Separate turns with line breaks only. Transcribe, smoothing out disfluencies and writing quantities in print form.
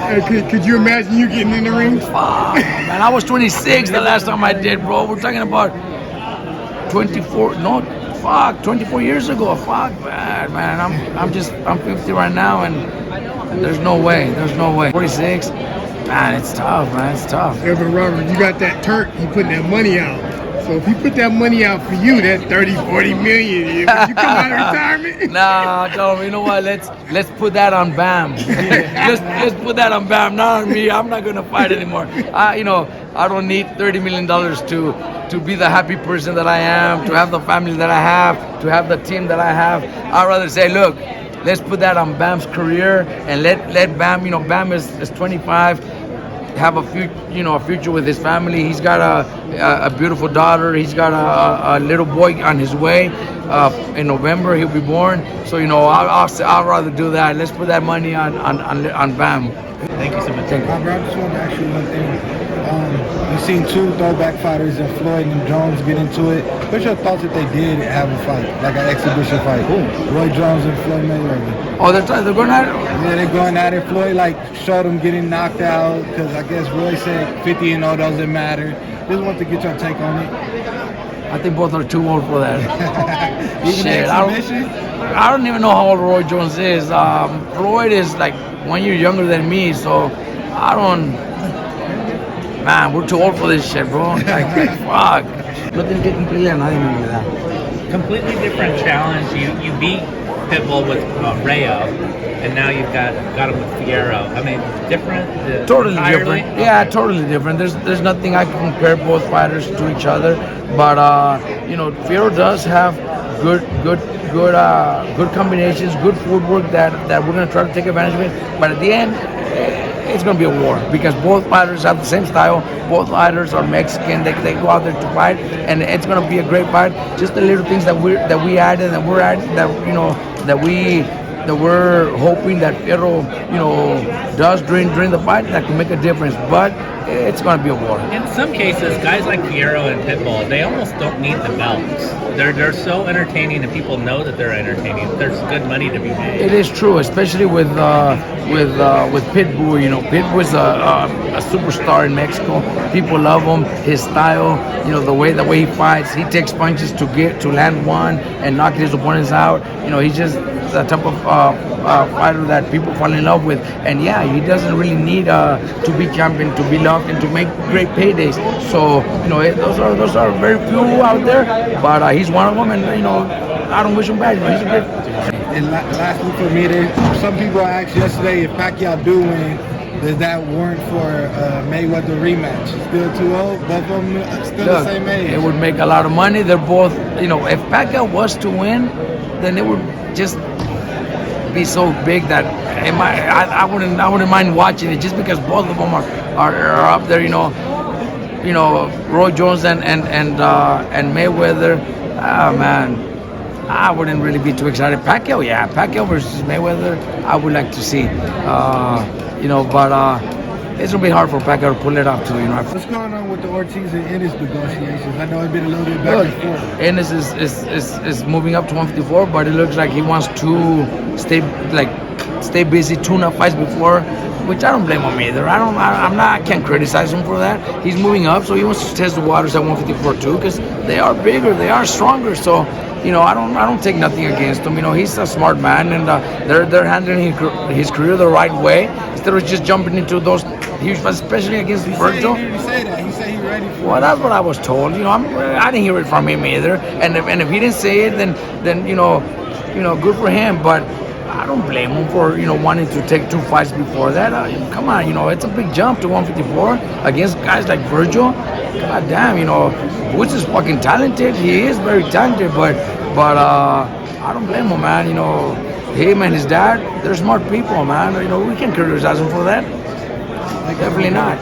Could you imagine you getting in the ring?
Fuck, man, I was 26 the last time I did, bro. We're talking about 24 years ago. Fuck, man. I'm 50 right now, and there's no way. 46, man, it's tough, man. It's tough.
Yeah, but Robert, you got that Turk. He putting that money out. So if he put that money out for you, that 30, 40 million, would you come out of retirement?
Nah, tell him, you know what? Let's put that on Bam. let's put that on Bam, not on me. I'm not gonna fight anymore. I don't need $30 million to be the happy person that I am, to have the family that I have, to have the team that I have. I'd rather say, look, let's put that on Bam's career and let Bam. Bam is 25. Have a future with his family. He's got a beautiful daughter. He's got a little boy on his way. In November he'll be born. So I'll rather do that. Let's put that money on Bam.
Thank you so much.
Robert, I just want to ask you one thing. You've seen two throwback fighters in Floyd and Jones get into it. What's your thoughts if they did have a fight, like an exhibition fight? Roy Jones and Floyd Mayweather.
Oh, they're going at it?
Yeah, they're going at it. Floyd showed them getting knocked out because I guess Roy said 50-0 doesn't matter. Just want to get your take on it.
I think both are too old for that.
Shit,
I don't even know how old Roy Jones is. Floyd is like 1 year younger than me, so I don't. Man, we're too old for this shit, bro. Fuck. No tiene que cumplirle a nadie, mi vida.
Completely different challenge. You beat Pitbull with Rayo, and now you've got him with Fierro. I mean, different.
Totally
entirely?
different. Yeah, totally different. There's nothing I can compare both fighters to each other, but Fierro does have good combinations, good footwork that we're gonna try to take advantage of it. But at the end, it's gonna be a war because both fighters have the same style. Both fighters are Mexican. They go out there to fight, and it's gonna be a great fight. Just the little things that we added and we're adding that we're hoping that Fierro does during the fight that can make a difference. But it's going to be a war.
In some cases, guys like Fierro and Pitbull, they almost don't need the belts. They're so entertaining, and people know that they're entertaining. There's good money to be made.
It is true, especially with Pitbull. Pitbull is a superstar in Mexico. People love him. His style, the way he fights. He takes punches to land one and knock his opponents out. He's just the type of fighter that people fall in love with. And yeah, he doesn't really need to be champion, to be loved, and to make great paydays. So those are very few out there, but he's one of them. And I don't wish him bad. He's a great.
And lastly for me, some people asked yesterday if Pacquiao do win, does that warrant for a Mayweather rematch? Still too old, both of them still the same age.
It would make a lot of money. They're both, if Pacquiao was to win, then it would just be so big that I wouldn't mind watching it just because both of them are up there. Roy Jones and Mayweather. Man, I wouldn't really be too excited. Pacquiao versus Mayweather, I would like to see. But it's gonna be hard for Pacquiao to pull it off too.
What's going on with the Ortiz and Ennis negotiations? I know it's been a little bit back and forth.
Ennis is moving up to 154, but it looks like he wants to stay busy, tune up fights before, which I don't blame him either. I can't criticize him for that. He's moving up, so he wants to test the waters at 154 too, because they are bigger, they are stronger. So I don't take nothing against him. He's a smart man, and they're handling his career the right way instead of just jumping into those huge fights, especially against Virgil.
He didn't say that. He said he's ready for it.
Well, that's what I was told. I didn't hear it from him either. And if he didn't say it, then good for him. But I don't blame him for wanting to take two fights before that. Come on, it's a big jump to 154 against guys like Virgil. God damn, Woods is fucking talented. He is very talented, but I don't blame him, man. Him and his dad, they're smart people, man. We can't criticize him for that. Definitely not.